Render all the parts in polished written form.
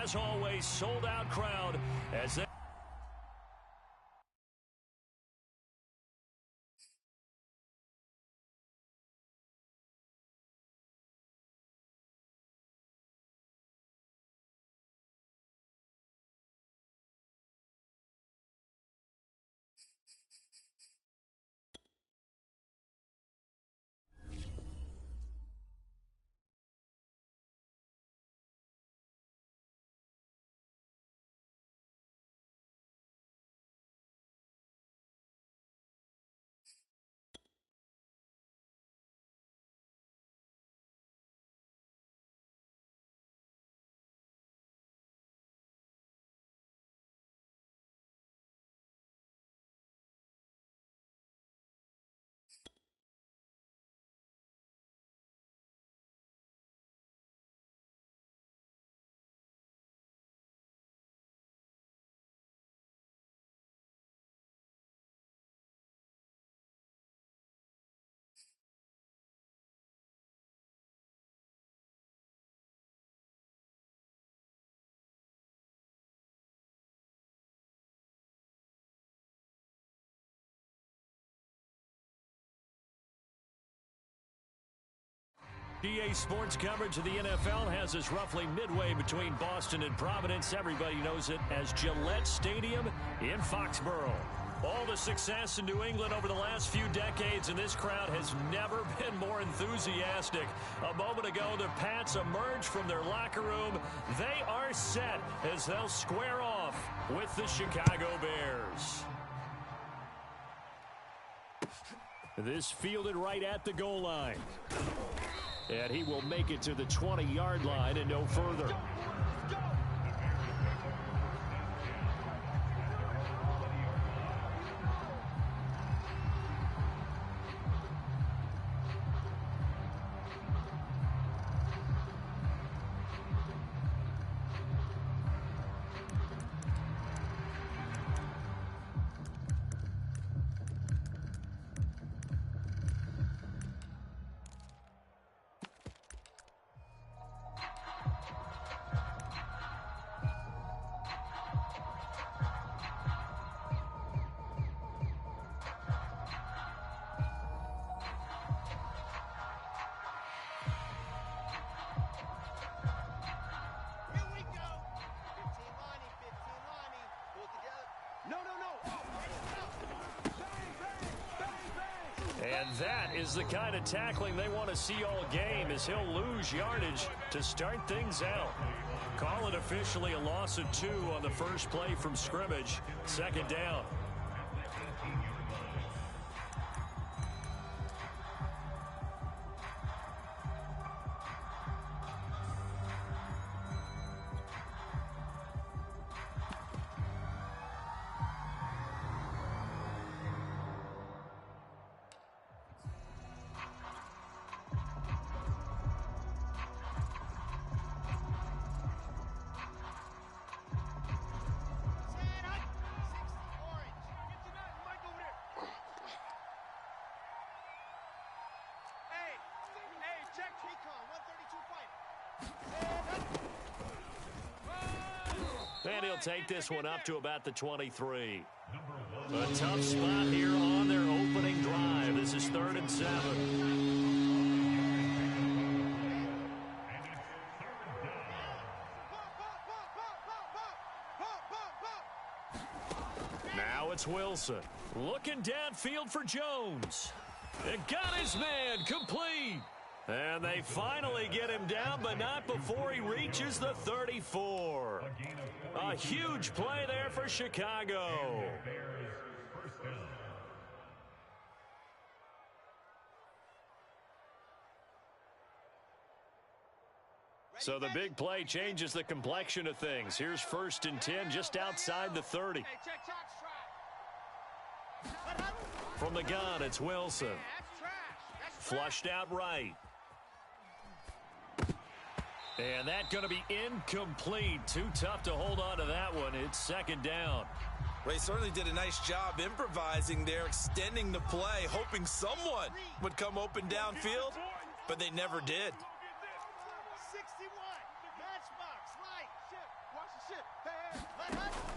as always, sold-out crowd as they... EA Sports coverage of the NFL has us roughly midway between Boston and Providence. Everybody knows it as Gillette Stadium in Foxborough. All the success in New England over the last few decades, and this crowd has never been more enthusiastic. A moment ago, the Pats emerged from their locker room. They are set as they'll square off with the Chicago Bears. This fielded right at the goal line. And he will make it to the 20-yard line and no further. And that is the kind of tackling they want to see all game, as he'll lose yardage to start things out. Call it officially a loss of 2 on the first play from scrimmage. Second down. And he'll take this one up to about the 23. A tough spot here on their opening drive. This is 3rd and 7. Now it's Wilson. Looking downfield for Jones. It got his man complete. And they finally get him down, but not before he reaches the 34. A huge play there for Chicago. So the big play changes the complexion of things. Here's 1st and 10 just outside the 30. From the gun, it's Wilson. Flushed out right. And that's going to be incomplete. Too tough to hold on to that one. It's 2nd down. Well, he certainly did a nice job improvising there, extending the play, hoping someone would come open downfield, but they never did. 61, matchbox, right, ship,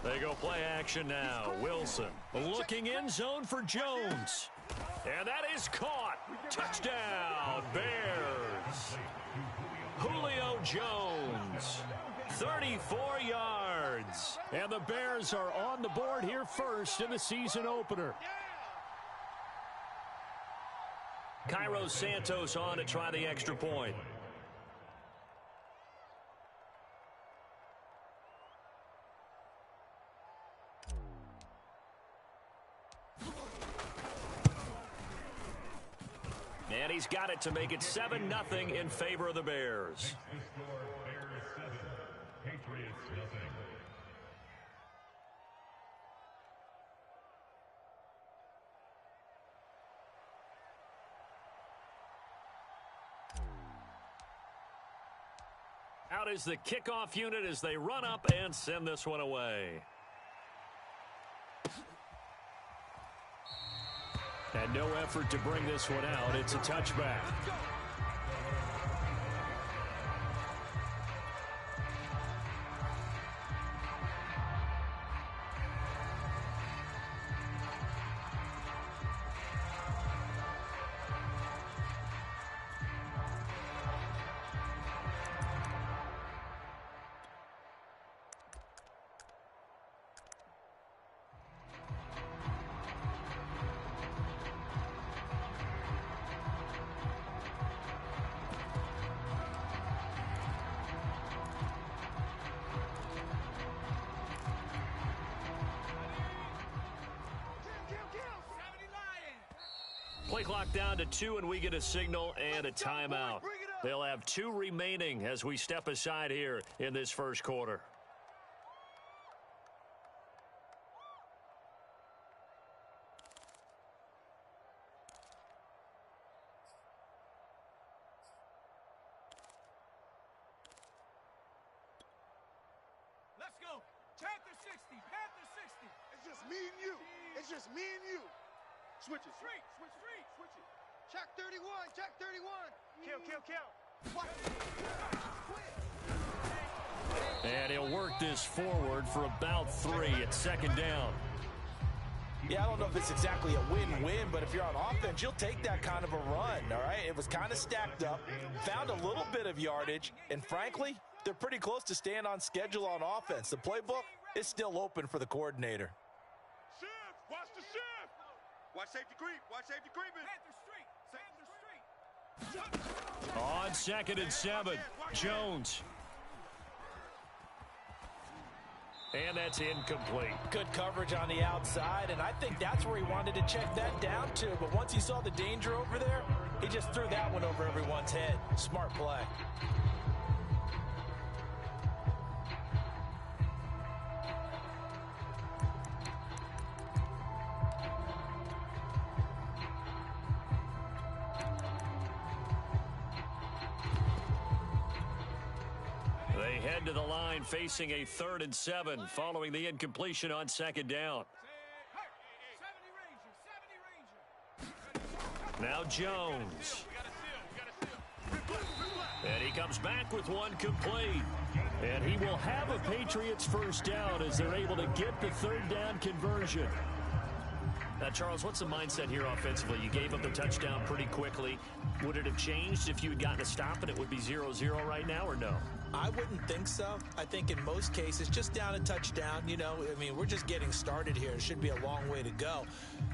They go play action now. Wilson looking in zone for Jones. And that is caught. Touchdown, Bears. Julio Jones, 34 yards. And the Bears are on the board here first in the season opener. Cairo Santos on to try the extra point. And he's got it to make it 7-0 in favor of the Bears. Out is the kickoff unit as they run up and send this one away. And no effort to bring this one out. It's a touchback. Play clock down to 2, and we get a signal and a timeout. They'll have 2 remaining as we step aside here in this first quarter. Let's go. Panther 60. Panther 60. It's just me and you. It's just me and you. Switch it. Switch it. Check 31. Check 31. Kill. What? And he'll work this forward for about 3 at second down. Yeah, I don't know if it's exactly a win-win, but if you're on offense, you'll take that kind of a run, all right? It was kind of stacked up, found a little bit of yardage, and frankly, they're pretty close to staying on schedule on offense. The playbook is still open for the coordinator. Shift. Watch the shift. Watch safety creep. Watch safety creeping. Panther Street. On 2nd and 7, Jones. And that's incomplete. Good coverage on the outside, and I think that's where he wanted to check that down to. But once he saw the danger over there, he just threw that one over everyone's head. Smart play. They head to the line facing a 3rd and 7 following the incompletion on 2nd down. Now Jones. And he comes back with one complete. And he will have a Patriots first down as they're able to get the 3rd down conversion. Now, Charles, what's the mindset here offensively? You gave up the touchdown pretty quickly. Would it have changed if you had gotten a stop and it would be 0-0 right now, or no? I wouldn't think so. I think in most cases, just down a touchdown, you know, I mean, we're just getting started here. It should be a long way to go.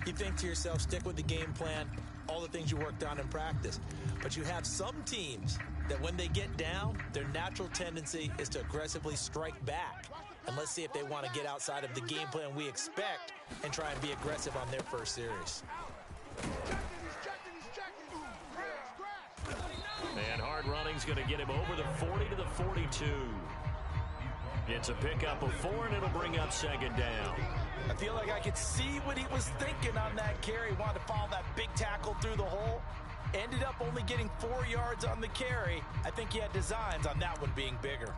You think to yourself, stick with the game plan, all the things you worked on in practice. But you have some teams that when they get down, their natural tendency is to aggressively strike back. And let's see if they want to get outside of the game plan we expect and try and be aggressive on their first series. And hard running's going to get him over the 40 to the 42. It's a pickup of 4, and it'll bring up 2nd down. I feel like I could see what he was thinking on that carry. Wanted to follow that big tackle through the hole. Ended up only getting 4 yards on the carry. I think he had designs on that one being bigger.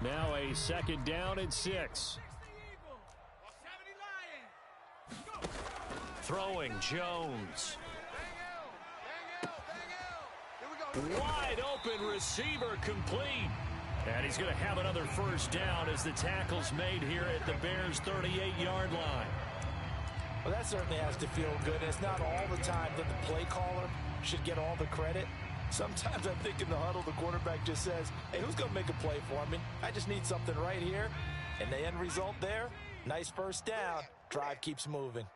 Now a 2nd down and 6. Throwing, Jones. Wide open receiver complete. And he's going to have another first down as the tackle's made here at the Bears' 38-yard line. Well, that certainly has to feel good. And it's not all the time that the play caller should get all the credit. Sometimes I think in the huddle, the quarterback just says, hey, who's going to make a play for me? I just need something right here. And the end result there, nice first down. Drive keeps moving.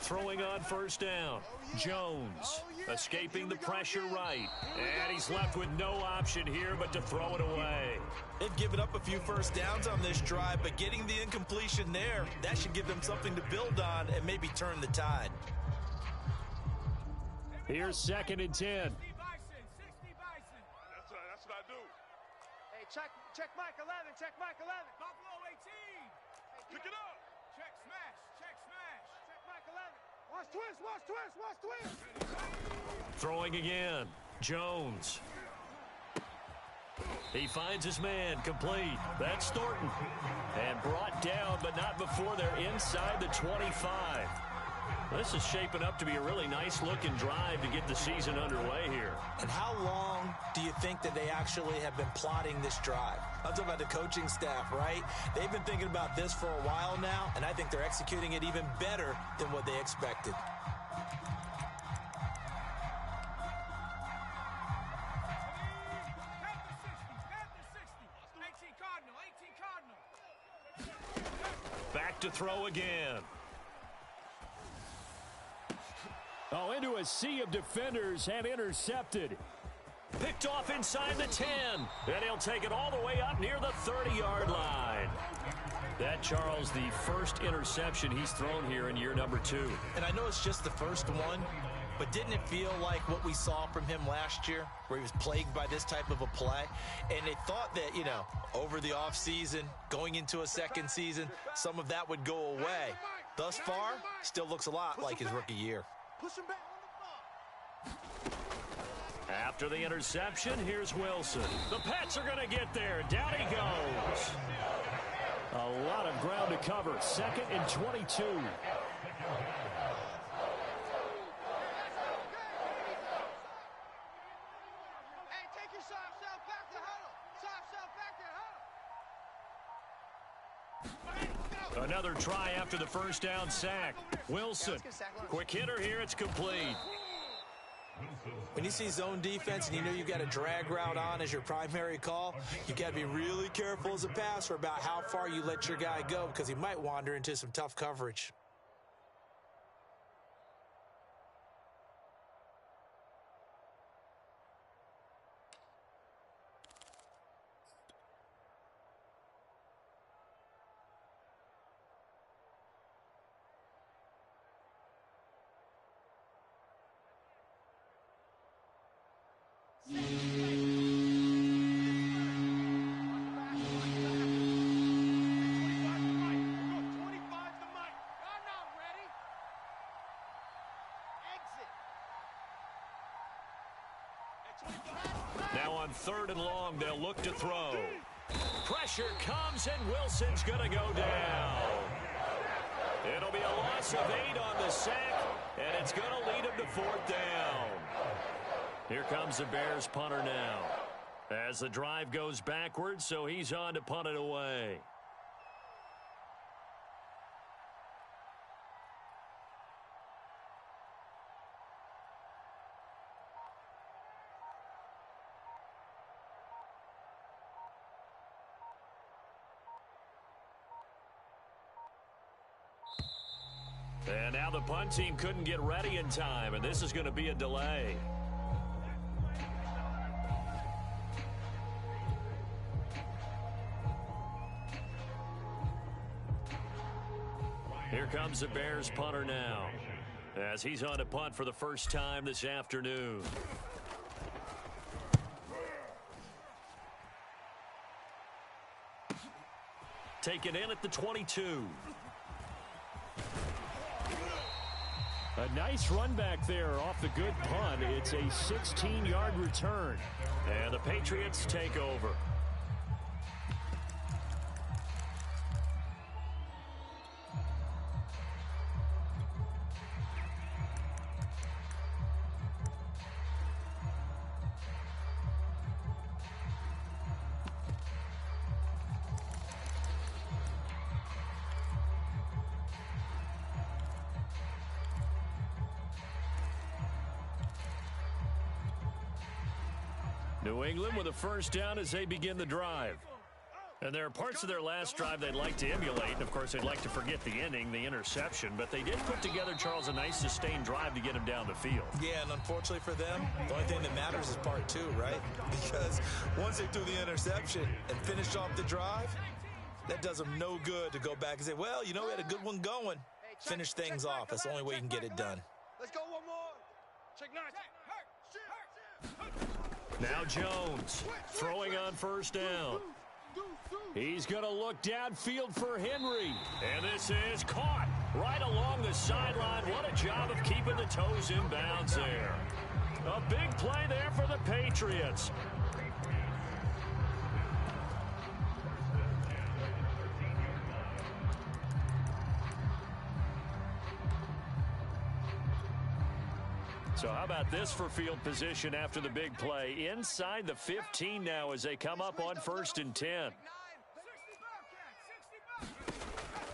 Throwing on first down. Jones escaping the pressure right. And he's left with no option here but to throw it away. They've given up a few first downs on this drive, but getting the incompletion there, that should give them something to build on and maybe turn the tide. Here's 2nd and 10. 60 Bison. That's what I do. Hey, check Mike 11. Check Mike 11. Buffalo 18. Pick it up. Check smash. Check smash. Check Mike 11. Watch twist. Watch twist. Watch twist. Throwing again. Jones. He finds his man, complete. That's Thornton. And brought down, but not before they're inside the 25. This is shaping up to be a really nice-looking drive to get the season underway here. And how long do you think that they actually have been plotting this drive? I'm talking about the coaching staff, right? They've been thinking about this for a while now, and I think they're executing it even better than what they expected. Back to throw again. Oh, into a sea of defenders and intercepted. Picked off inside the 10. And he'll take it all the way up near the 30-yard line. That, Charles, the first interception he's thrown here in year number 2. And I know it's just the first one, but didn't it feel like what we saw from him last year, where he was plagued by this type of a play? And they thought that, you know, over the offseason, going into a second season, some of that would go away. Thus far, still looks a lot like his rookie year. Push him back on the ball. After the interception, here's Wilson. The Pats are going to get there. Down he goes. A lot of ground to cover. 2nd and 22. Hey, take your soft self back to huddle. Soft self back to huddle. Another try after the first down sack. Wilson, quick hitter here, it's complete. When you see zone defense and you know you've got a drag route on as your primary call, you got to be really careful as a passer about how far you let your guy go because he might wander into some tough coverage. Now on 3rd and long, they'll look to throw. Pressure comes, and Wilson's going to go down. It'll be a loss of 8 on the sack, and it's going to lead him to 4th down. Here comes the Bears punter now. As the drive goes backwards, so he's on to punt it away. And now the punt team couldn't get ready in time, and this is going to be a delay. Here comes the Bears punter now, as he's on to punt for the first time this afternoon. Taken in at the 22. A nice run back there off the good punt. It's a 16-yard return. And the Patriots take over. New England with a first down as they begin the drive. And there are parts of their last drive they'd like to emulate. And, of course, they'd like to forget the ending, the interception. But they did put together, Charles, a nice sustained drive to get him down the field. Yeah, and unfortunately for them, the only thing that matters is part two, right? Because once they threw the interception and finished off the drive, that does them no good to go back and say, well, you know, we had a good one going. Finish things off. That's the only way you can get it done. Let's go one more. Check 9. Now Jones throwing on first down. He's going to look downfield for Henry. And this is caught right along the sideline. What a job of keeping the toes in bounds there. A big play there for the Patriots. So how about this for field position after the big play? Inside the 15 now as they come up on 1st and 10.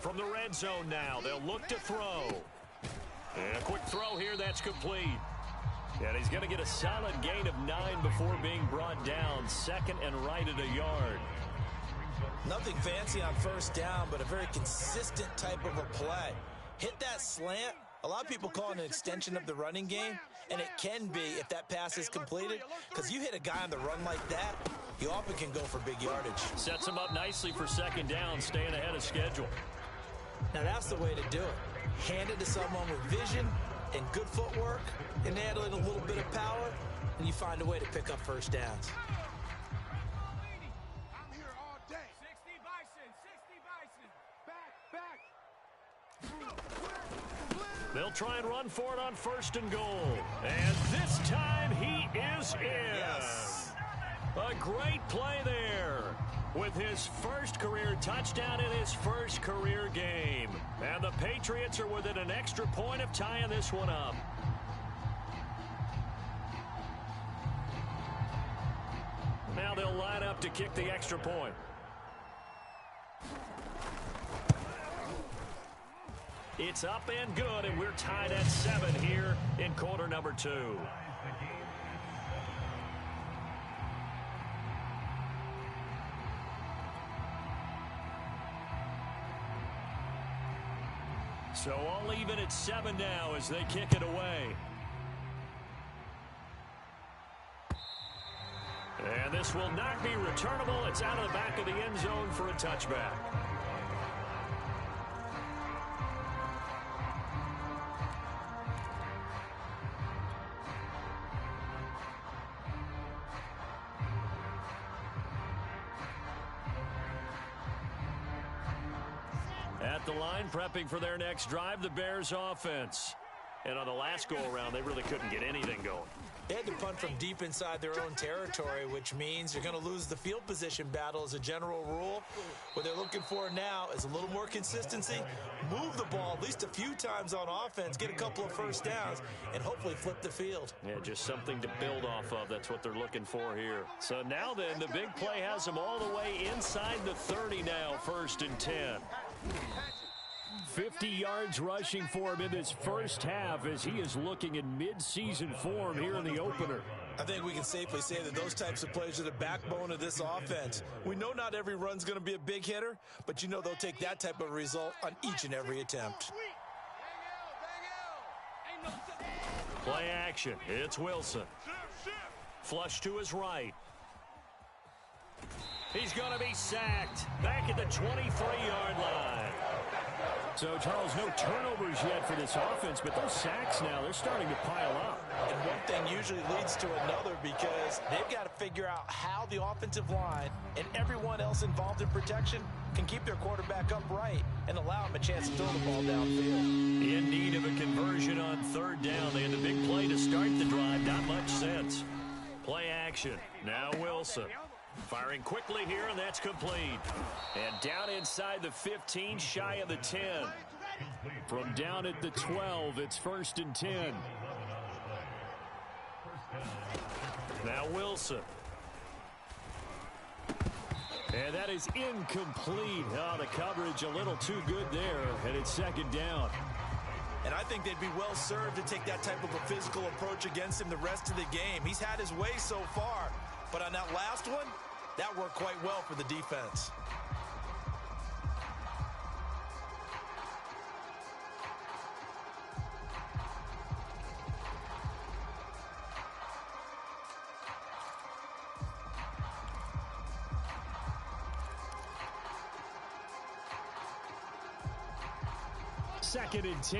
From the red zone now, they'll look to throw. And a quick throw here, that's complete. And he's going to get a solid gain of 9 before being brought down. 2nd and right at a yard. Nothing fancy on first down, but a very consistent type of a play. Hit that slant. A lot of people call it an extension of the running game, and it can be if that pass is completed, because you hit a guy on the run like that, you often can go for big yardage. Sets him up nicely for 2nd down, staying ahead of schedule. Now that's the way to do it. Hand it to someone with vision and good footwork, and add in a little bit of power, and you find a way to pick up first downs. I'm here all day. 60 Bison, 60 Bison. Back. They'll try and run for it on 1st and goal. And this time he is in. Yes. A great play there with his first career touchdown in his first career game. And the Patriots are within an extra point of tying this one up. Now they'll line up to kick the extra point. It's up and good, and we're tied at 7 here in quarter number 2. So all even at 7 now as they kick it away. And this will not be returnable. It's out of the back of the end zone for a touchback. At the line, prepping for their next drive, the Bears offense. And on the last go-around, they really couldn't get anything going. They had to punt from deep inside their own territory, which means you're going to lose the field position battle as a general rule. What they're looking for now is a little more consistency, move the ball at least a few times on offense, get a couple of first downs, and hopefully flip the field. Yeah, just something to build off of. That's what they're looking for here. So now then, the big play has them all the way inside the 30 now, 1st and 10. 50 yards rushing for him in this first half as he is looking in mid-season form here in the opener. I think we can safely say that those types of plays are the backbone of this offense. We know not every run's going to be a big hitter, but you know they'll take that type of result on each and every attempt. Play action. It's Wilson. Flush to his right. He's going to be sacked back at the 23-yard line. So, Charles, no turnovers yet for this offense, but those sacks now, they're starting to pile up. And one thing usually leads to another because they've got to figure out how the offensive line and everyone else involved in protection can keep their quarterback upright and allow him a chance to throw the ball downfield. In need of a conversion on 3rd down. They had the big play to start the drive. Not much sense. Play action. Now Wilson. Firing quickly here, and that's complete. And down inside the 15, shy of the 10. From down at the 12, it's 1st and 10. Now Wilson. And that is incomplete. Oh, the coverage a little too good there, and it's 2nd down. And I think they'd be well served to take that type of a physical approach against him the rest of the game. He's had his way so far. But on that last one, that worked quite well for the defense. Second and 10.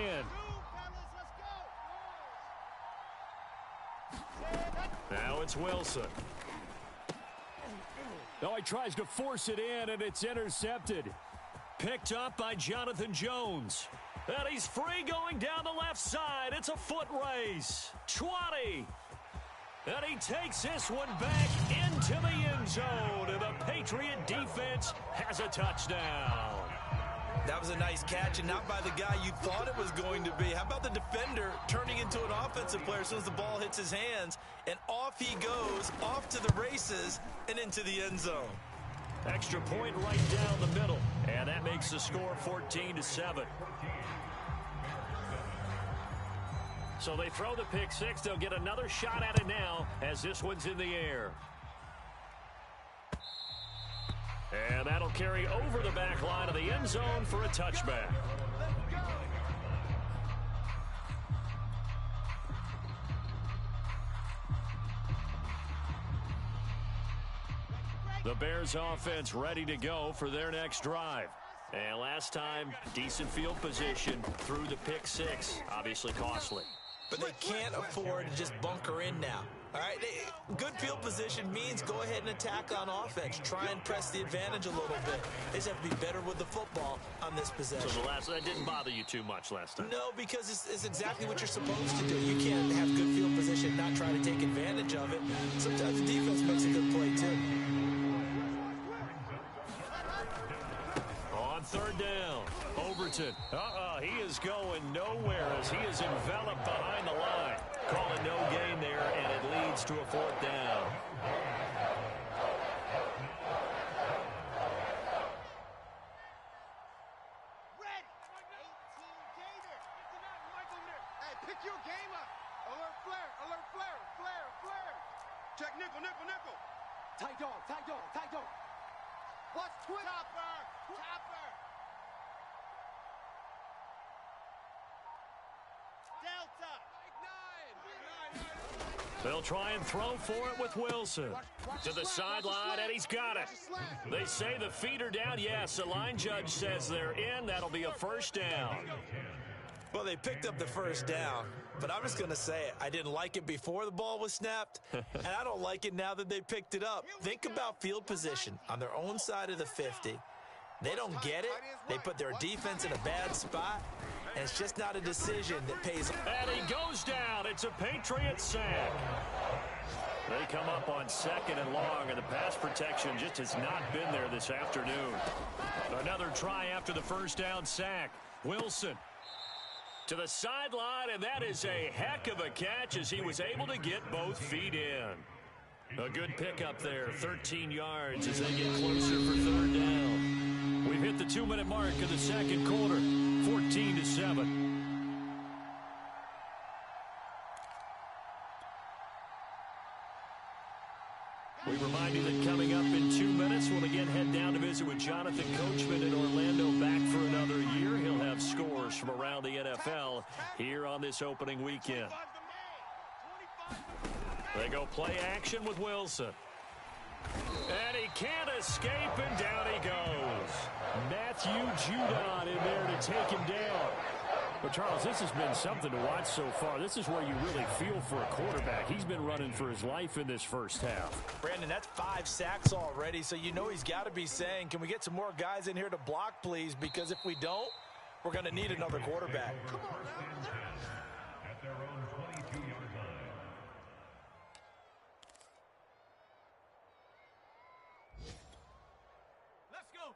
Now it's Wilson. Oh, he tries to force it in, and it's intercepted. Picked up by Jonathan Jones. And he's free going down the left side. It's a foot race. 20. And he takes this one back into the end zone. And the Patriot defense has a touchdown. That was a nice catch, and not by the guy you thought it was going to be. How about the defender turning into an offensive player as soon as the ball hits his hands, and off he goes, off to the races, and into the end zone. Extra point right down the middle, and that makes the score 14-7. So they throw the pick six. They'll get another shot at it now as this one's in the air. And that'll carry over the back line of the end zone for a touchback. The Bears offense ready to go for their next drive. And last time, decent field position through the pick six. Obviously costly. But they can't afford to just bunker in now. All right, good field position means go ahead and attack on offense. Try and press the advantage a little bit. They just have to be better with the football on this possession. So that didn't bother you too much last time? No, because it's exactly what you're supposed to do. You can't have good field position and not try to take advantage of it. Sometimes the defense makes a good play, too. On third down, Overton. He is going nowhere as he is enveloped behind the line. Calling no gain there, and it leads to a fourth down. Red, 18 Gator. Hey, pick your game up. Alert flare, alert flare, flare, flare. Check nickel, nickel, nickel. Tight dog, tight dog, tight dog. Watch twist. Chopper, chopper. Delta. They'll try and throw for it with Wilson. To the sideline, and he's got it. They say the feet are down. Yes, the line judge says they're in. That'll be a first down. Well, they picked up the first down, but I'm just going to say it. I didn't like it before the ball was snapped, and I don't like it now that they picked it up. Think about field position on their own side of the 50. They don't get it. They put their defense in a bad spot, and it's just not a decision that pays. And he goes down. It's a Patriot sack. They come up on second and long, and the pass protection just has not been there this afternoon. Another try after the first down sack. Wilson to the sideline, and that is a heck of a catch as he was able to get both feet in. A good pickup there, 13 yards as they get closer for third down. We've hit the 2-minute mark of the second quarter, 14-7. We remind you that coming up in 2 minutes, we'll again head down to visit with Jonathan Coachman in Orlando, back for another year. He'll have scores from around the NFL here on this opening weekend. They go play action with Wilson. And he can't escape, and down he goes. Matthew Judon in there to take him down. But, Charles, this has been something to watch so far. This is where you really feel for a quarterback. He's been running for his life in this first half. Brandon, that's 5 sacks already, so you know he's got to be saying, can we get some more guys in here to block, please? Because if we don't, we're going to need another quarterback. Come on now.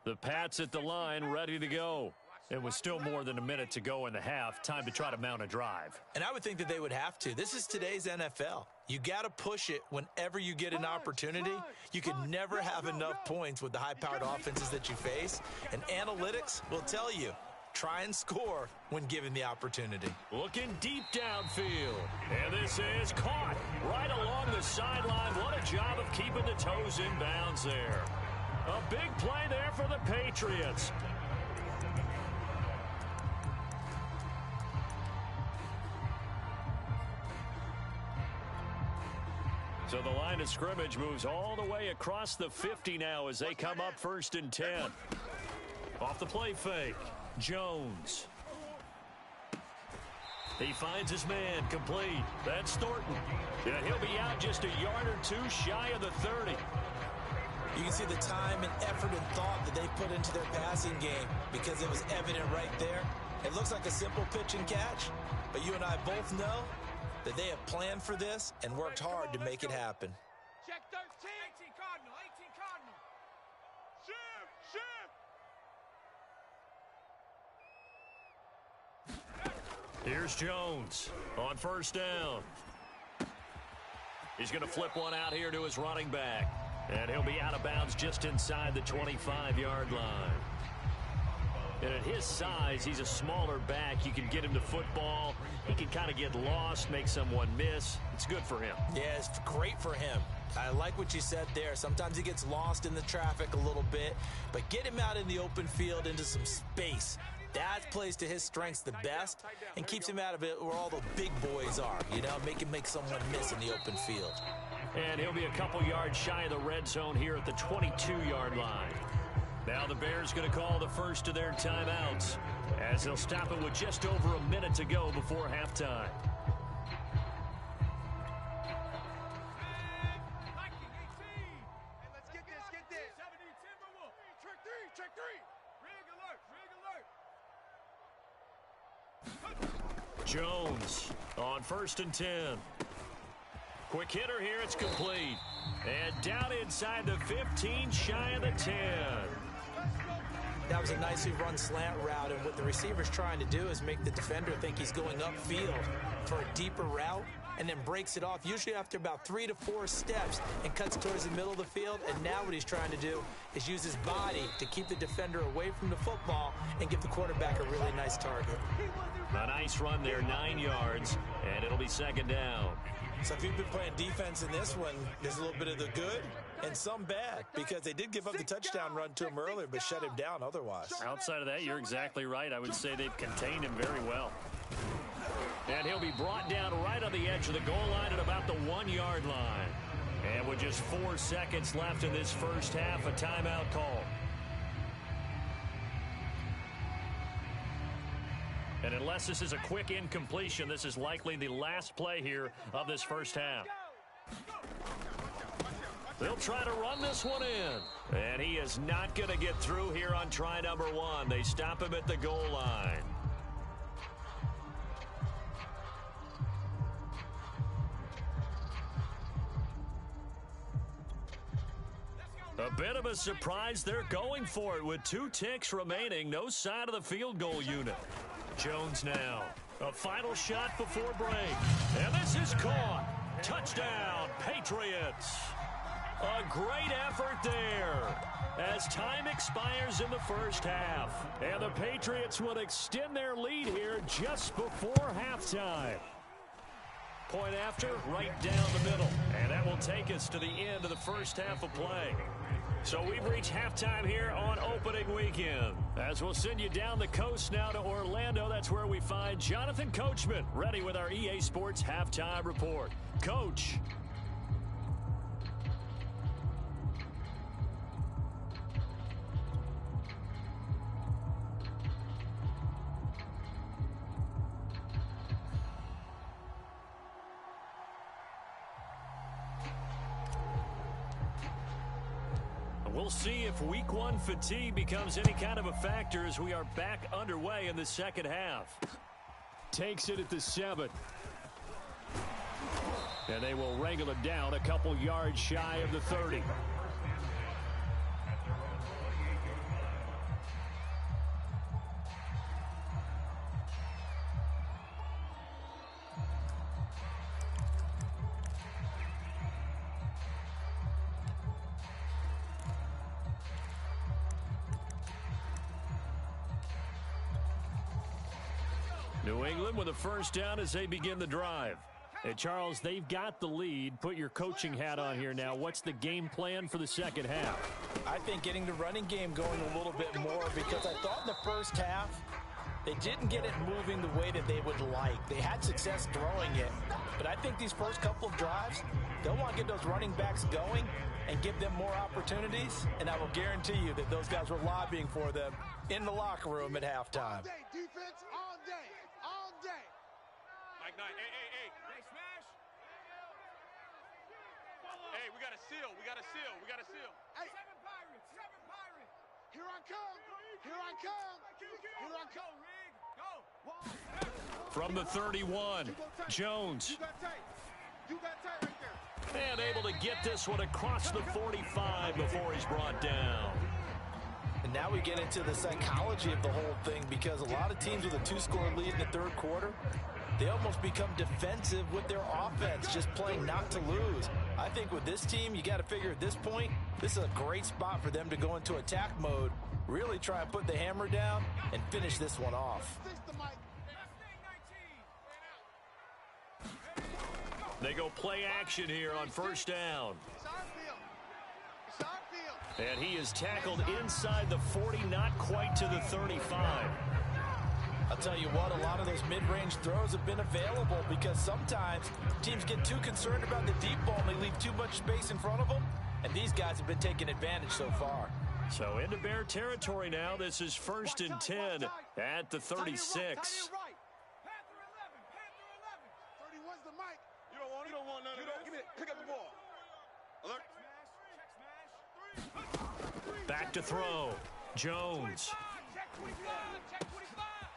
The Pats at the line, ready to go. It was still more than a minute to go in the half. Time to try to mount a drive. And I would think that they would have to. This is today's NFL. You got to push it whenever you get an opportunity. You can never have enough points with the high-powered offenses that you face. And analytics will tell you, try and score when given the opportunity. Looking deep downfield. And this is caught right along the sideline. What a job of keeping the toes in bounds there. A big play there for the Patriots. So the line of scrimmage moves all the way across the 50 now as they come up 1st and 10. Off the play fake, Jones. He finds his man, complete. That's Thornton. Yeah, he'll be out just a yard or two shy of the 30. You can see the time and effort and thought that they put into their passing game because it was evident right there. It looks like a simple pitch and catch, but you and I both know that they have planned for this and worked hard to make it happen. Check 13. 18 Cardinal. 18 Cardinal. Shift. Here's Jones on 1st down. He's going to flip one out here to his running back. And he'll be out of bounds just inside the 25-yard line. And at his size, he's a smaller back. You can get him to football. He can kind of get lost, make someone miss. It's good for him. Yeah, it's great for him. I like what you said there. Sometimes he gets lost in the traffic a little bit, but get him out in the open field into some space. That plays to his strengths the best and keeps him out of it where all the big boys are, you know, make him make someone miss in the open field. And he'll be a couple yards shy of the red zone here at the 22-yard line. Now the Bears going to call the first of their timeouts as they'll stop it with just over a minute to go before halftime. Jones on 1st and 10. Quick hitter here, it's complete. And down inside the 15, shy of the 10. That was a nicely run slant route, and what the receiver's trying to do is make the defender think he's going upfield for a deeper route and then breaks it off, usually after about 3 to 4 steps, and cuts towards the middle of the field. And now what he's trying to do is use his body to keep the defender away from the football and give the quarterback a really nice target. A nice run there, 9 yards, and it'll be 2nd down. So if you've been playing defense in this one, there's a little bit of the good and some bad, because they did give up the touchdown run to him earlier but shut him down otherwise. Outside of that, you're exactly right. I would say they've contained him very well. And he'll be brought down right on the edge of the goal line at about the 1-yard line. And with just 4 seconds left in this first half, a timeout call. And unless this is a quick incompletion, this is likely the last play here of this first half. They'll try to run this one in. And he is not going to get through here on try number 1. They stop him at the goal line. A bit of a surprise. They're going for it with 2 ticks remaining. No sign of the field goal unit. Jones now. A final shot before break. And this is caught. Touchdown, Patriots. A great effort there as time expires in the first half. And the Patriots will extend their lead here just before halftime. Point after, right down the middle. And that will take us to the end of the first half of play. So we've reached halftime here on opening weekend. As we'll send you down the coast now to Orlando, that's where we find Jonathan Coachman, ready with our EA Sports Halftime Report. Coach. We'll see if week 1 fatigue becomes any kind of a factor as we are back underway in the second half. Takes it at the 7. And they will wrangle it down a couple yards shy of the 30. New England with a first down as they begin the drive. And Charles, they've got the lead. Put your coaching hat on here now. What's the game plan for the second half? I think getting the running game going a little bit more, because I thought in the first half they didn't get it moving the way that they would like. They had success throwing it, but I think these first couple of drives, they'll want to get those running backs going and give them more opportunities, and I will guarantee you that those guys were lobbying for them in the locker room at halftime. All day, defense, all day, all day. Mike Knight, hey, smash. Hey, we got a seal, we got a seal. Hey. Seven Pirates. Here I come. Here I come. Go. From the 31, Jones. You got tight right there. And able to get this one across the 45 before he's brought down. And now we get into the psychology of the whole thing, because a lot of teams with a 2-score lead in the third quarter, they almost become defensive with their offense, just playing not to lose. I think with this team, you got to figure at this point, this is a great spot for them to go into attack mode, really try and put the hammer down and finish this one off. They go play action here on first down. And he is tackled inside the 40, not quite to the 35. I'll tell you what, a lot of those mid-range throws have been available, because sometimes teams get too concerned about the deep ball and they leave too much space in front of them, and these guys have been taking advantage so far. So into Bear territory now. This is 1st and 10 at the 36. Panther 11. 31's the mic. You don't want none of this. Give me it. Pick up the ball. Alert. Back to throw. Jones.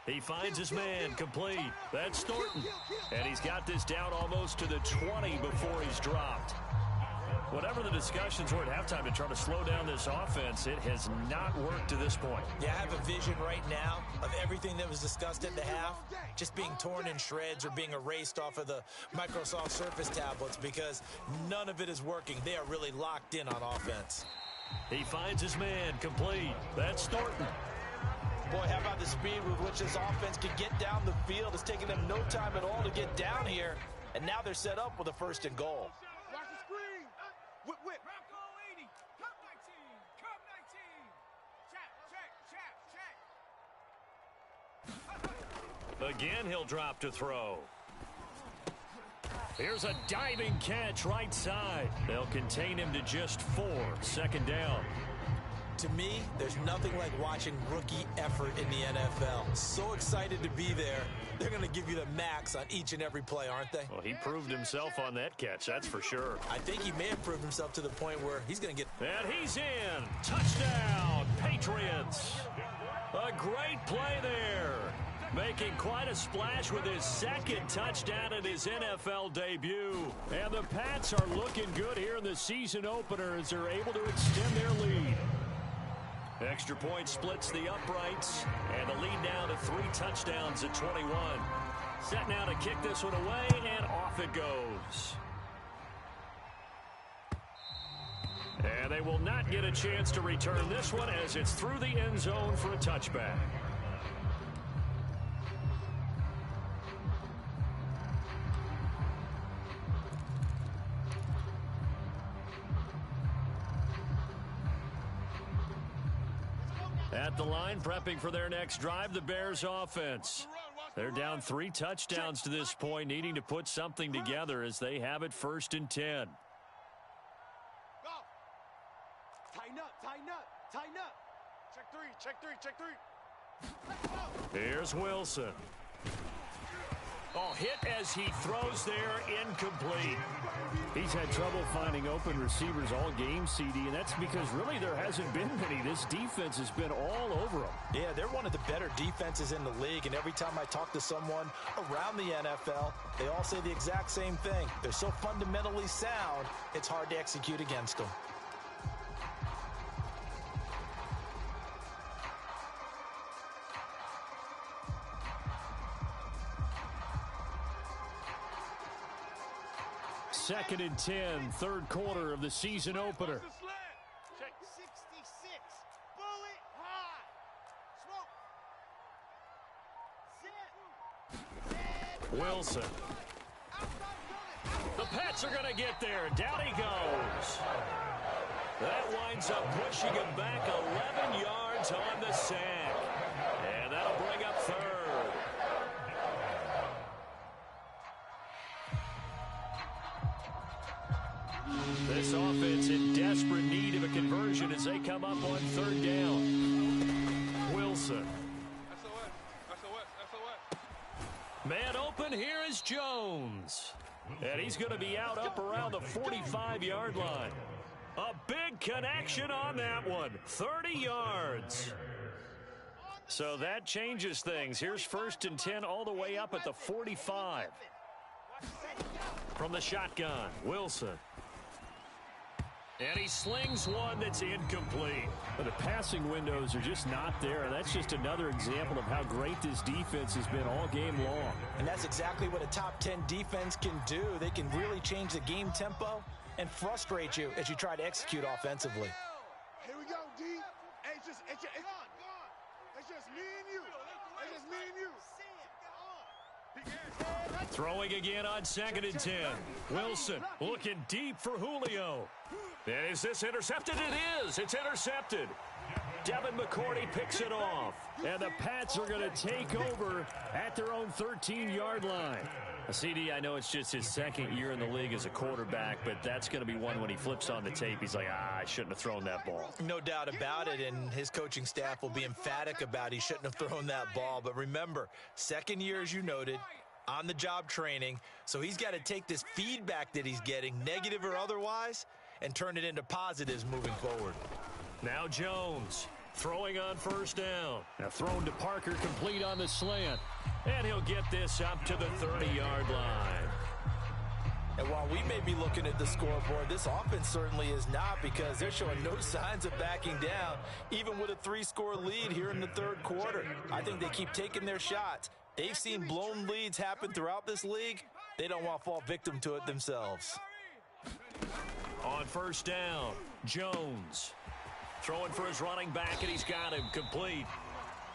He finds his man, complete. That's Thornton. And he's got this down almost to the 20 before he's dropped. Whatever the discussions were at halftime to try to slow down this offense, it has not worked to this point. Yeah, I have a vision right now of everything that was discussed at the half just being torn in shreds or being erased off of the Microsoft Surface tablets, because none of it is working. They are really locked in on offense. He finds his man, complete. That's Thornton. Boy, how about the speed with which this offense can get down the field? It's taken them no time at all to get down here, and now they're set up with a 1st and goal. Watch the screen. Whip. Bronco 80. Cup 19. Again, he'll drop to throw. Here's a diving catch right side. They'll contain him to just 4. 2nd down. To me, there's nothing like watching rookie effort in the NFL. So excited to be there. They're going to give you the max on each and every play, aren't they? Well, he proved himself on that catch, that's for sure. I think he may have proved himself to the point where he's going to get... And he's in. Touchdown, Patriots. A great play there. Making quite a splash with his 2nd touchdown in his NFL debut. And the Pats are looking good here in the season opener as they're able to extend their lead. Extra point splits the uprights, and the lead now to 3 touchdowns at 21. Set now to kick this one away, and off it goes. And they will not get a chance to return this one as it's through the end zone for a touchback. At the line, prepping for their next drive, the Bears offense. They're down 3 touchdowns to this point, needing to put something together as they have it 1st and 10. Go. Tighten up. Check three. Here's Wilson. Oh, hit as he throws there, incomplete. He's had trouble finding open receivers all game, CD, and that's because really there hasn't been many. This defense has been all over them. Yeah, they're one of the better defenses in the league, and every time I talk to someone around the NFL, they all say the exact same thing. They're so fundamentally sound, it's hard to execute against them. Second and 10, third quarter of the season opener. 66. Bullet high. Smoke. Set. Wilson. The Pats are going to get there. Down he goes. That winds up pushing him back 11 yards on the sack. And that'll bring up third. This offense in desperate need of a conversion as they come up on third down. Wilson. Man open, here is Jones. And he's going to be out up around the 45-yard line. A big connection on that one. 30 yards. So that changes things. Here's 1st and 10 all the way up at the 45. From the shotgun, Wilson. And he slings one that's incomplete. But the passing windows are just not there. That's just another example of how great this defense has been all game long. And that's exactly what a top 10 defense can do. They can really change the game tempo and frustrate you as you try to execute offensively. Here we go, D. Hey, it's just me and you. It's just me and you. Throwing again on 2nd and 10. Wilson looking deep for Julio. And is this intercepted? It is. It's intercepted. Devin McCourty picks it off. And the Pats are going to take over at their own 13-yard line. CD, I know it's just his 2nd year in the league as a quarterback, but that's going to be one when he flips on the tape. He's like, I shouldn't have thrown that ball. No doubt about it, and his coaching staff will be emphatic about he shouldn't have thrown that ball. But remember, 2nd year, as you noted, on-the-job training, so he's got to take this feedback that he's getting, negative or otherwise, and turn it into positives moving forward. Now Jones throwing on 1st down. Now thrown to Parker, complete on the slant. And he'll get this up to the 30-yard line. And while we may be looking at the scoreboard, this offense certainly is not, because they're showing no signs of backing down, even with a 3-score lead here in the 3rd quarter. I think they keep taking their shots. They've seen blown leads happen throughout this league. They don't want to fall victim to it themselves. On 1st down, Jones throwing for his running back, and he's got him complete.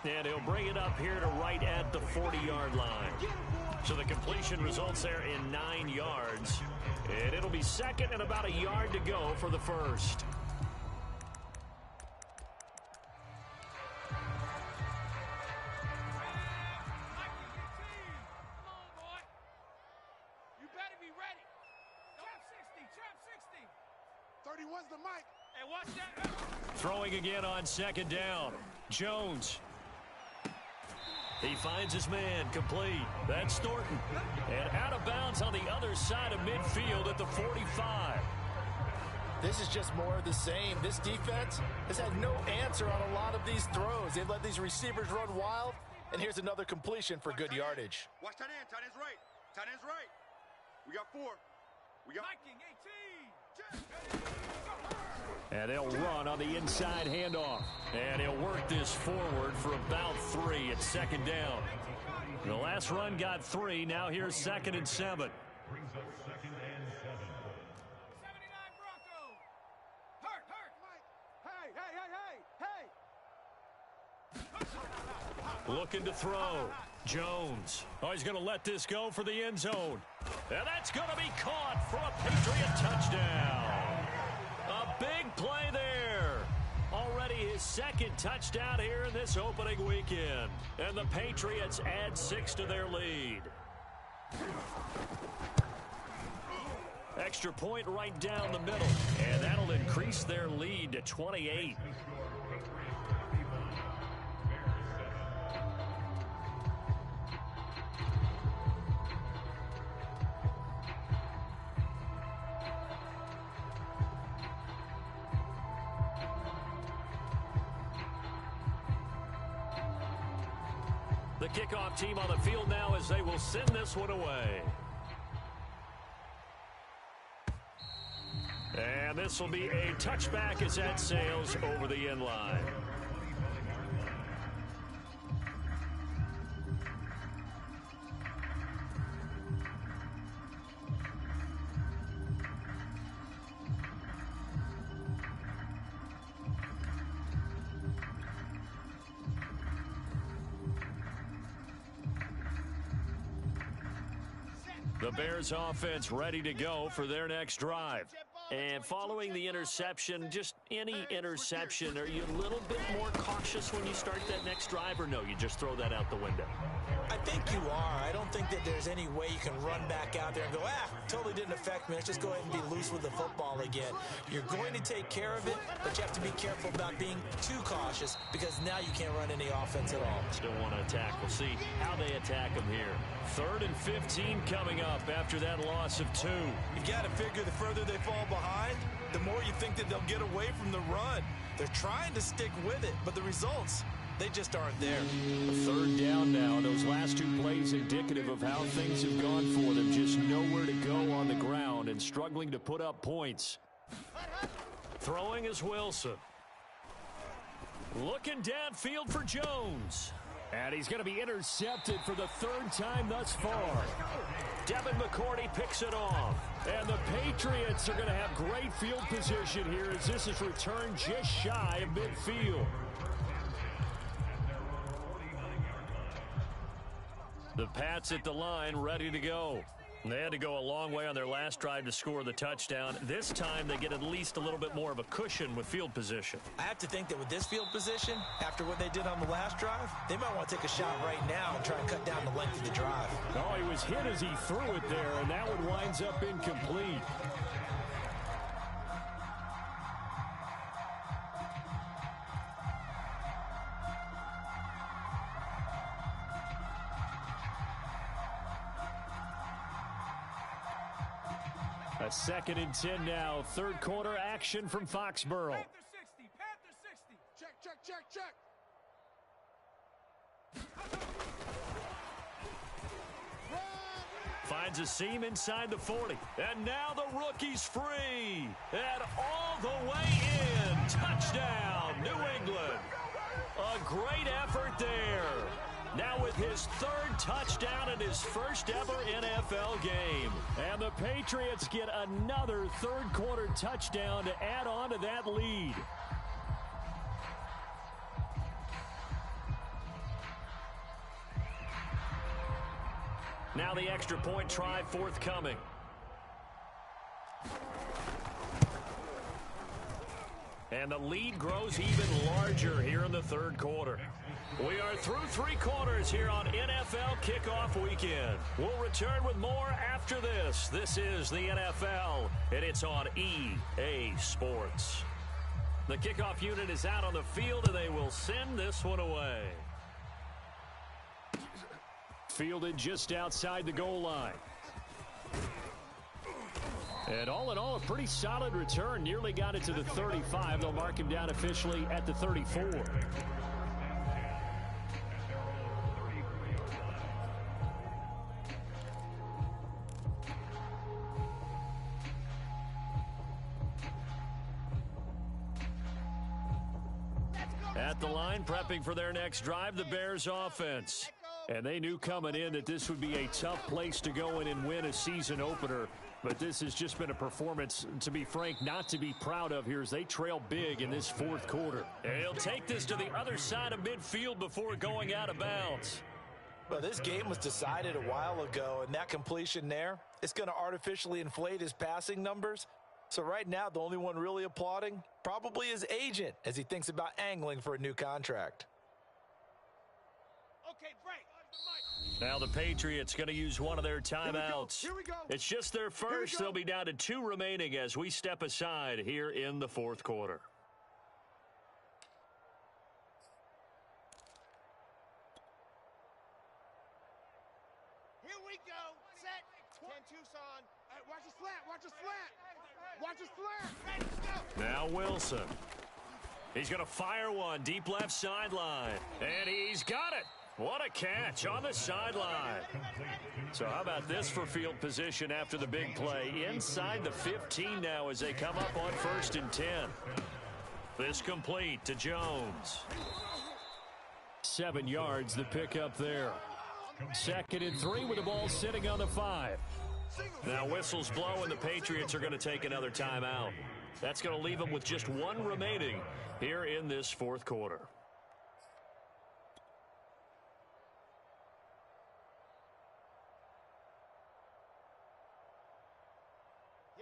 And he'll bring it up here to right at the 40-yard line. So the completion results there in 9 yards. And it'll be 2nd and about a yard to go for the 1st. Throwing again on 2nd down. Jones. He finds his man, complete. That's Thornton. And out of bounds on the other side of midfield at the 45. This is just more of the same. This defense has had no answer on a lot of these throws. They've let these receivers run wild. And here's another completion for good yardage. Watch tight end. Tight end's right. Tight end's right. We got 4. We got Viking 18. And they'll run on the inside handoff. And he'll work this forward for about 3 at 2nd down. The last run got 3. Now here's 2nd and 7. Brings up 2nd and 7. 79 Bronco. Hey. Looking to throw. Jones. Oh, he's going to let this go for the end zone. And that's going to be caught for a Patriot touchdown. A big play there. Already his 2nd touchdown here in this opening weekend. And the Patriots add 6 to their lead. Extra point right down the middle. And that'll increase their lead to 28. The kickoff team on the field now as they will send this one away. And this will be a touchback as that sails over the end line. The Bears offense ready to go for their next drive. And following the interception, just any interception, are you a little bit more cautious when you start that next drive, or no, you just throw that out the window? I think you are. I don't think that there's any way you can run back out there and go, totally didn't affect me. Let's just go ahead and be loose with the football again. You're going to take care of it, but you have to be careful about being too cautious because now you can't run any offense at all. Still want to attack. We'll see how they attack them here. 3rd and 15 coming up after that loss of 2. You've got to figure the further they fall behind, the more you think that they'll get away from the run. They're trying to stick with it, but the results, they just aren't there. 3rd down now. Those last 2 plays indicative of how things have gone for them. Just nowhere to go on the ground and struggling to put up points. Throwing is Wilson. Looking downfield for Jones. And he's going to be intercepted for the 3rd time thus far. Devin McCourty picks it off. And the Patriots are going to have great field position here as this is returned just shy of midfield. The Pats at the line, ready to go. They had to go a long way on their last drive to score the touchdown. This time they get at least a little bit more of a cushion with field position. I have to think that with this field position, after what they did on the last drive, they might want to take a shot right now and try and cut down the length of the drive. Oh, he was hit as he threw it there, and that one winds up incomplete. A 2nd and 10 now. 3rd quarter action from Foxborough. Panther 60, Panther 60. Check. Finds a seam inside the 40. And now the rookie's free. And all the way in. Touchdown, New England. A great effort there. Now with his 3rd touchdown in his first ever NFL game. And the Patriots get another 3rd quarter touchdown to add on to that lead. Now the extra point try forthcoming. And the lead grows even larger here in the 3rd quarter. We are through 3 quarters here on NFL Kickoff Weekend. We'll return with more after this. This is the NFL, and it's on EA Sports. The kickoff unit is out on the field, and they will send this one away. Fielded just outside the goal line. And all in all, a pretty solid return. Nearly got it to the 35. They'll mark him down officially at the 34. At the line, prepping for their next drive, the Bears offense. And they knew coming in that this would be a tough place to go in and win a season opener. But this has just been a performance, to be frank, not to be proud of here as they trail big in this 4th quarter. And he'll take this to the other side of midfield before going out of bounds. Well, this game was decided a while ago, and that completion there is going to artificially inflate his passing numbers. So right now, the only one really applauding probably his agent as he thinks about angling for a new contract. Okay, break. Now the Patriots going to use one of their timeouts. Here we go. It's just their first. They'll be down to 2 remaining as we step aside here in the 4th quarter. Here we go. Set. 10 Tucson. Hey, watch the slant. Watch the slant. Watch the slant. Ready, go. Now Wilson. He's going to fire one deep left sideline. And he's got it. What a catch on the sideline. So how about this for field position after the big play? Inside the 15 now as they come up on 1st and 10. This complete to Jones. 7 yards the pickup there. 2nd and 3 with the ball sitting on the 5. Now whistles blow and the Patriots are going to take another timeout. That's going to leave them with just 1 remaining here in this 4th quarter.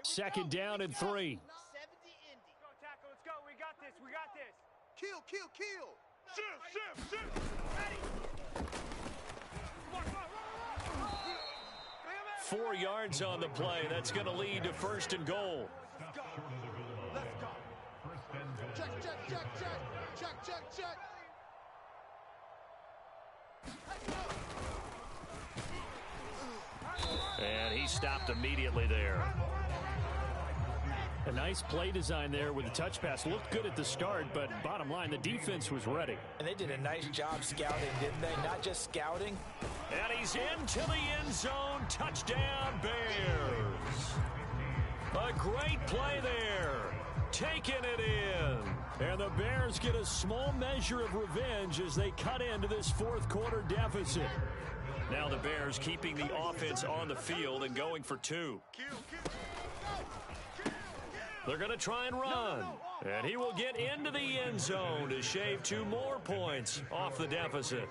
Second down and 3. Go, tackle, let's go. We got this. We got this. Kill, kill, kill. Shift. Ready. Come on. 4 yards on the play. That's going to lead to 1st and goal. Let's go. Check. And he stopped immediately there. A nice play design there with the touch pass. Looked good at the start, but bottom line, the defense was ready. And they did a nice job scouting, didn't they? Not just scouting. And he's into the end zone. Touchdown, Bears. A great play there. Taking it in. And the Bears get a small measure of revenge as they cut into this 4th quarter deficit. Now the Bears keeping the offense on the field and going for 2. They're going to try and run. And he will get into the end zone to shave 2 more points off the deficit.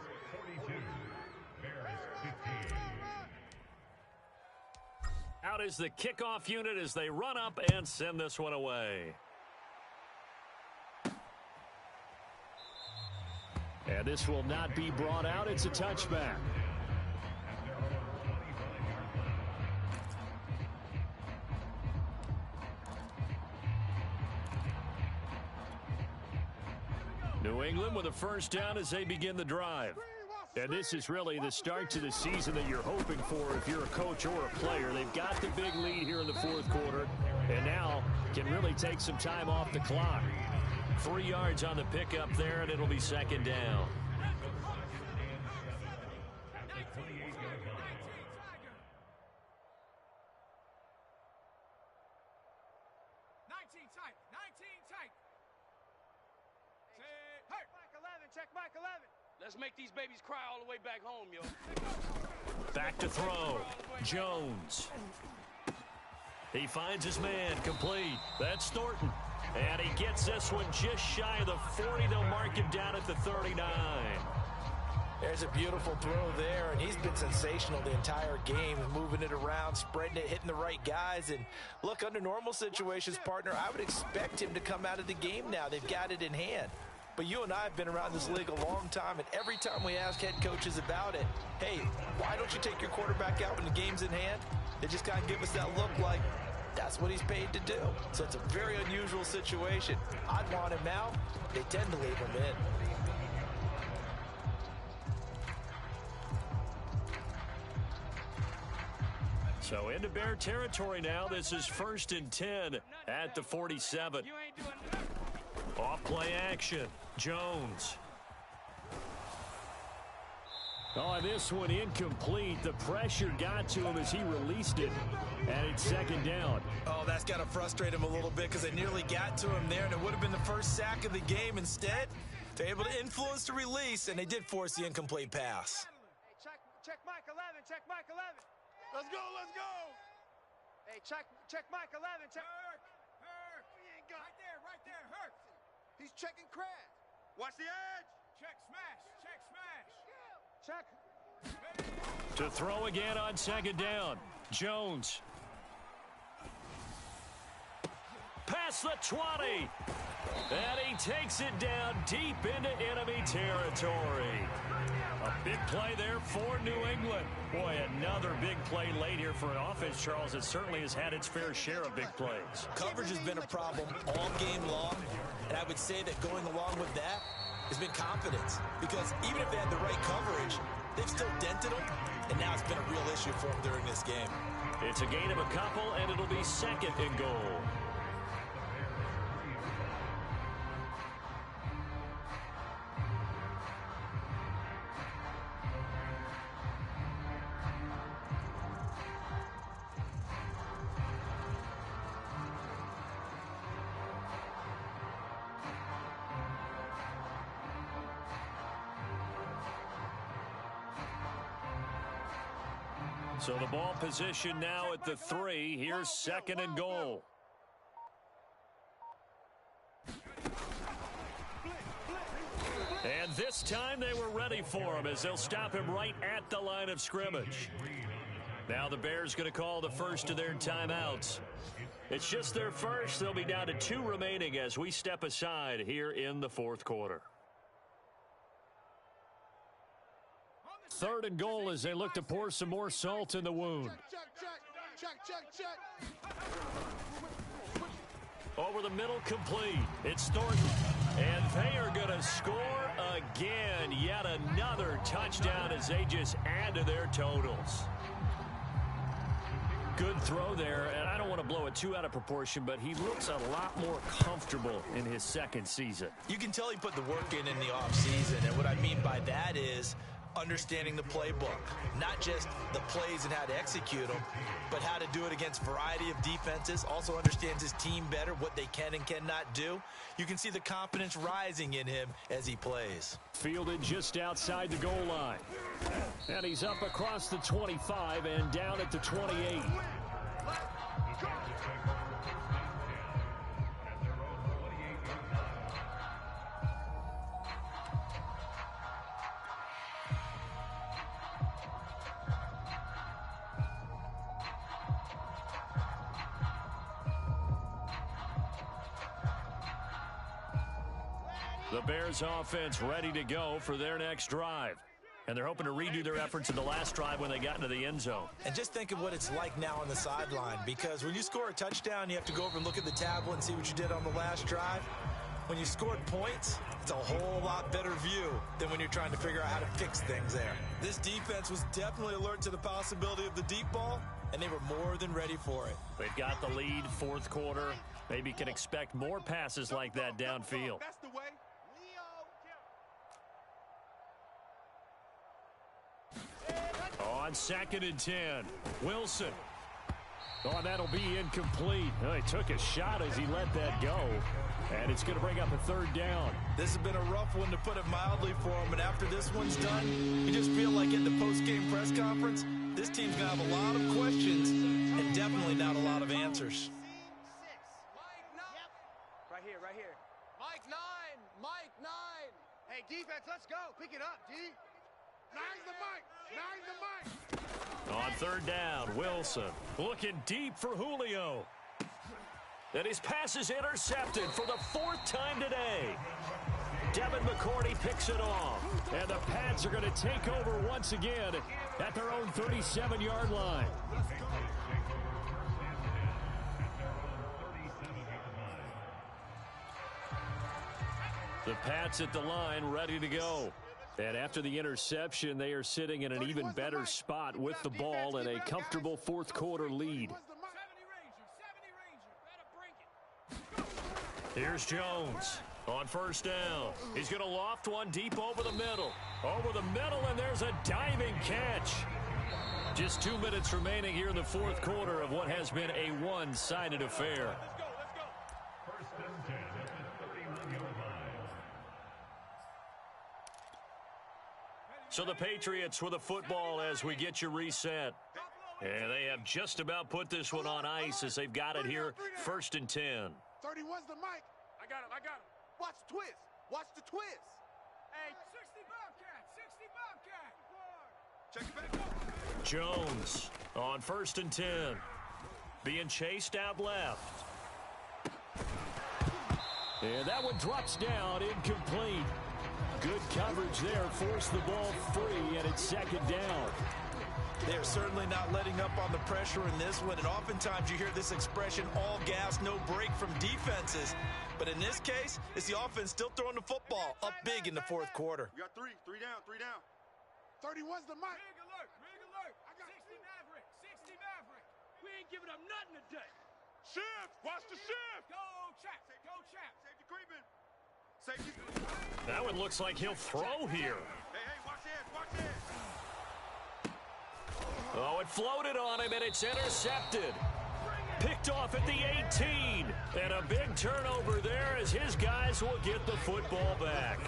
Out is the kickoff unit as they run up and send this one away. And this will not be brought out. It's a touchback. New England with a 1st down as they begin the drive. And this is really the start to the season that you're hoping for if you're a coach or a player. They've got the big lead here in the 4th quarter and now can really take some time off the clock. 3 yards on the pickup there, and it'll be 2nd down. Check Mike 11. Let's make these babies cry all the way back home, yo. Back to throw. Jones. He finds his man complete. That's Thornton. And he gets this one just shy of the 40. They'll mark him down at the 39. There's a beautiful throw there, and he's been sensational the entire game, moving it around, spreading it, hitting the right guys. And look, under normal situations, partner, I would expect him to come out of the game now. They've got it in hand. But you and I have been around this league a long time, and every time we ask head coaches about it, hey, why don't you take your quarterback out when the game's in hand? They just kind of give us that look like that's what he's paid to do. So it's a very unusual situation. I'd want him out. They tend to leave him in. So into Bear territory now. This is 1st and 10 at the 47. Off play action. Jones. Oh, this one incomplete. The pressure got to him as he released it, and it's 2nd down. Oh, that's got to frustrate him a little bit because they nearly got to him there, and it would have been the first sack of the game. Instead, they're able to influence the release, and they did force the incomplete pass. Hey, check Mike 11. Check Mike 11. Let's go. Hey, check Mike 11. Check. Hurt. We ain't got right there. Hurt. He's checking crash. Watch the edge. Check smash. Check. To throw again on 2nd down. Jones. Past the 20. And he takes it down deep into enemy territory. A big play there for New England. Boy, another big play late here for an offense, Charles, that certainly has had its fair share of big plays. Coverage has been a problem all game long, and I would say that going along with that has been confidence. Because even if they had the right coverage, they've still dented them, and now it's been a real issue for them during this game. It's a gain of a couple, and it'll be 2nd and goal. So the ball position now at the 3. Here's 2nd and goal. And this time they were ready for him as they'll stop him right at the line of scrimmage. Now the Bears going to call the first of their timeouts. It's just their first. They'll be down to 2 remaining as we step aside here in the fourth quarter. 3rd and goal as they look to pour some more salt in the wound. Check. Over the middle, complete. It's Thornton. And they are going to score again. Yet another touchdown as they just add to their totals. Good throw there, and I don't want to blow it too out of proportion, but he looks a lot more comfortable in his second season. You can tell he put the work in the offseason, and what I mean by that is understanding the playbook, not just the plays and how to execute them, but how to do it against a variety of defenses. Also understands his team better, what they can and cannot do. You can see the confidence rising in him as he plays. Fielded just outside the goal line. And he's up across the 25 and down at the 28. The Bears offense ready to go for their next drive. And they're hoping to redo their efforts in the last drive when they got into the end zone. And just think of what it's like now on the sideline, because when you score a touchdown, you have to go over and look at the tablet and see what you did on the last drive. When you scored points, it's a whole lot better view than when you're trying to figure out how to fix things there. This defense was definitely alert to the possibility of the deep ball, and they were more than ready for it. They've got the lead, fourth quarter. Maybe can expect more passes like that downfield. That's the way. On 2nd and 10, Wilson. Oh, that'll be incomplete. Oh, he took a shot as he let that go. And it's going to bring up a 3rd down. This has been a rough one, to put it mildly, for him. And after this one's done, you just feel like in the post-game press conference, this team's going to have a lot of questions and definitely not a lot of answers. Right here. Mike 9. Hey, defense, let's go. Pick it up, D. Nine's the mic. On 3rd down, Wilson looking deep for Julio. And his pass is intercepted for the 4th time today. Devin McCourty picks it off. And the Pats are going to take over once again at their own 37-yard line. The Pats at the line, ready to go. And after the interception, they are sitting in an even better spot with the ball and a comfortable fourth quarter lead. Here's Jones on 1st down. He's going to loft one deep over the middle. And there's a diving catch. Just 2 minutes remaining here in the fourth quarter of what has been a one-sided affair. So the Patriots with the football as we get you reset. And they have just about put this one on ice as they've got it here, 1st and 10. 31's the mic. I got him. Watch the twist. Hey, 60 Bobcat. Check it back. Jones on 1st and 10. Being chased out left. And that one drops down, incomplete. Good coverage there, forced the ball free, and it's 2nd down. They're certainly not letting up on the pressure in this one, and oftentimes you hear this expression, all gas, no break from defenses. But in this case, it's the offense still throwing the football up big in the fourth quarter. We got three down. 31's the mic. Rig alert. I got 60 Maverick. We ain't giving up nothing today. Shift. Watch the shift. Go, Chap. Safety creeping. Safety. That one looks like he'll throw here. Hey, watch it. Oh, it floated on him, and it's intercepted. Picked off at the 18. And a big turnover there as his guys will get the football back.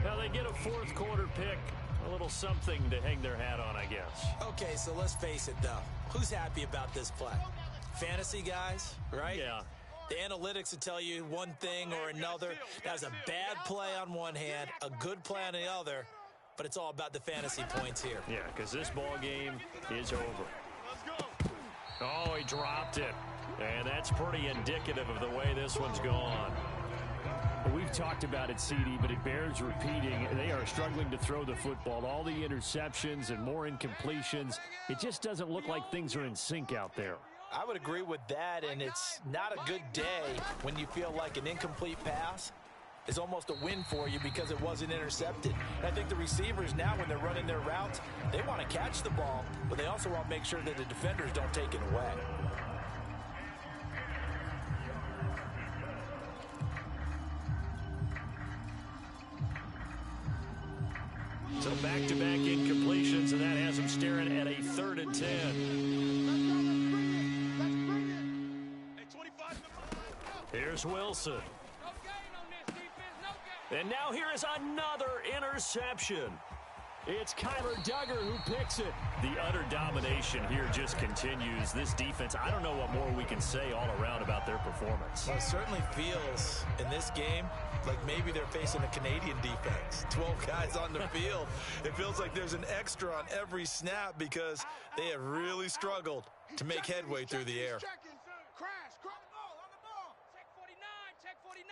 Now they get a fourth quarter pick. A little something to hang their hat on, I guess. Okay, so let's face it, though. Who's happy about this play? Fantasy guys, right? Yeah. The analytics will tell you one thing or another. That was a bad play on one hand, a good play on the other, but it's all about the fantasy points here. Yeah, because this ball game is over. Oh, he dropped it. And that's pretty indicative of the way this one's gone. We've talked about it, CD, but it bears repeating. They are struggling to throw the football. All the interceptions and more incompletions. It just doesn't look like things are in sync out there. I would agree with that, and it's not a good day when you feel like an incomplete pass is almost a win for you because it wasn't intercepted. And I think the receivers now, when they're running their routes, they want to catch the ball, but they also want to make sure that the defenders don't take it away. So back-to-back incompletions, and that has them staring at a 3rd and 10. Here's Wilson. And now here is another interception. It's Kyler Duggar who picks it. The utter domination here just continues. This defense, I don't know what more we can say all around about their performance. Well, it certainly feels in this game like maybe they're facing a Canadian defense. 12 guys on the field. It feels like there's an extra on every snap because they have really struggled to make headway through the air. Crash, on the ball. Check 49, check 49.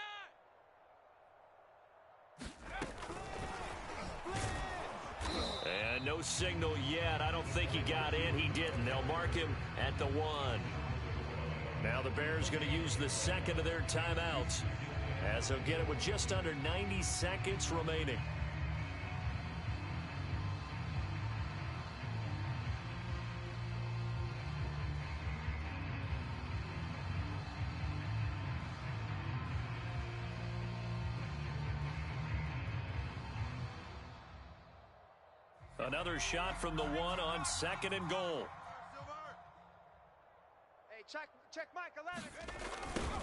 And no signal yet. I don't think he got in. He didn't. They'll mark him at the 1. Now the Bears going to use the second of their timeouts, as they'll get it with just under 90 seconds remaining. Another shot from the 1 on 2nd and goal. Hey, check Mike 11.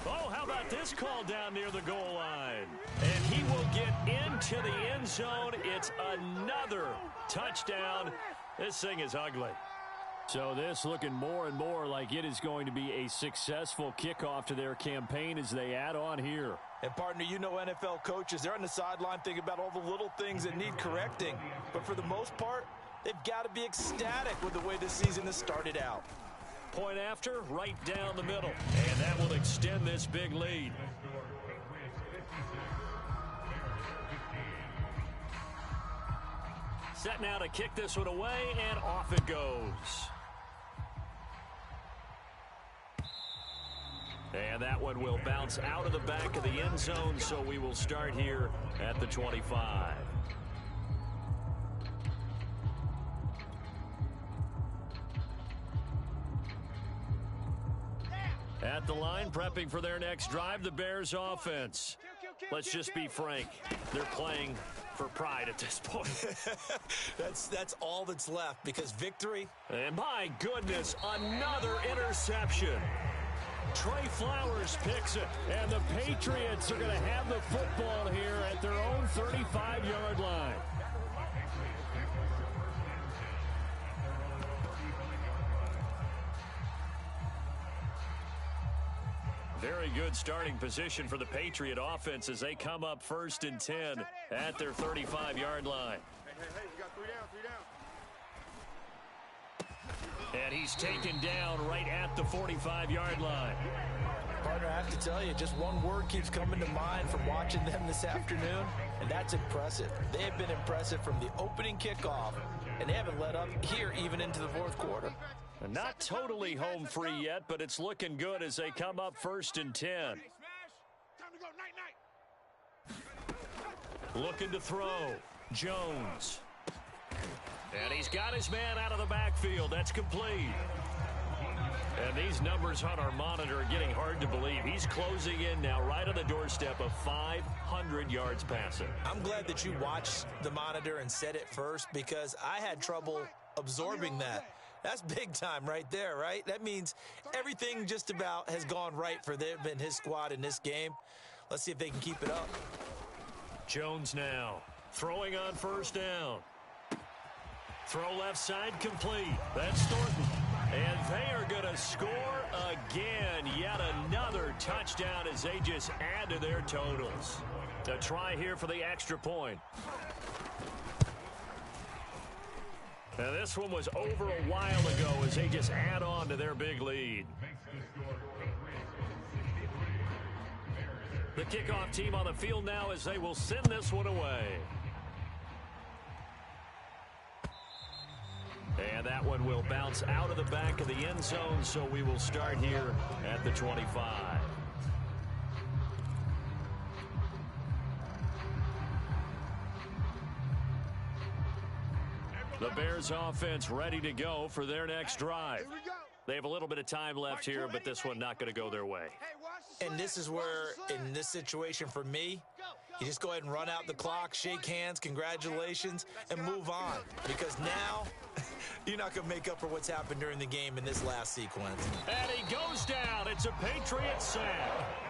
Oh, how about this call down near the goal line? And he will get into the end zone. It's another touchdown. This thing is ugly. So this looking more and more like it is going to be a successful kickoff to their campaign as they add on here. And partner, you know NFL coaches, they're on the sideline thinking about all the little things that need correcting. But for the most part, they've got to be ecstatic with the way this season has started out. Point after, right down the middle. And that will extend this big lead. Set now to kick this one away, and off it goes. And that one will bounce out of the back of the end zone, so we will start here at the 25. At the line, prepping for their next drive, the Bears offense. Let's just be frank. They're playing for pride at this point. That's all that's left, because victory. And my goodness, another interception. Trey Flowers picks it, and the Patriots are going to have the football here at their own 35-yard line. Very good starting position for the Patriot offense as they come up 1st and 10 at their 35-yard line. Hey, we got 3 down. And he's taken down right at the 45-yard line. Partner, I have to tell you, just one word keeps coming to mind from watching them this afternoon, and that's impressive. They have been impressive from the opening kickoff, and they haven't let up here even into the 4th quarter. Not totally home free yet, but it's looking good as they come up 1st and 10. Time to go, night. Looking to throw. Jones. And he's got his man out of the backfield. That's complete. And these numbers on our monitor are getting hard to believe. He's closing in now right on the doorstep of 500 yards passing. I'm glad that you watched the monitor and said it first, because I had trouble absorbing that. That's big time right there, right? That means everything just about has gone right for them and his squad in this game. Let's see if they can keep it up. Jones now throwing on 1st down. Throw left side complete. That's Thornton. And they are going to score again. Yet another touchdown as they just add to their totals. A try here for the extra point. Now this one was over a while ago as they just add on to their big lead. The kickoff team on the field now as they will send this one away. And that one will bounce out of the back of the end zone, so we will start here at the 25. The Bears offense ready to go for their next drive. They have a little bit of time left here, but this one not going to go their way. And this is where, in this situation for me, you just go ahead and run out the clock, shake hands, congratulations, and move on. Because now, you're not going to make up for what's happened during the game in this last sequence. And he goes down. It's a Patriot sack.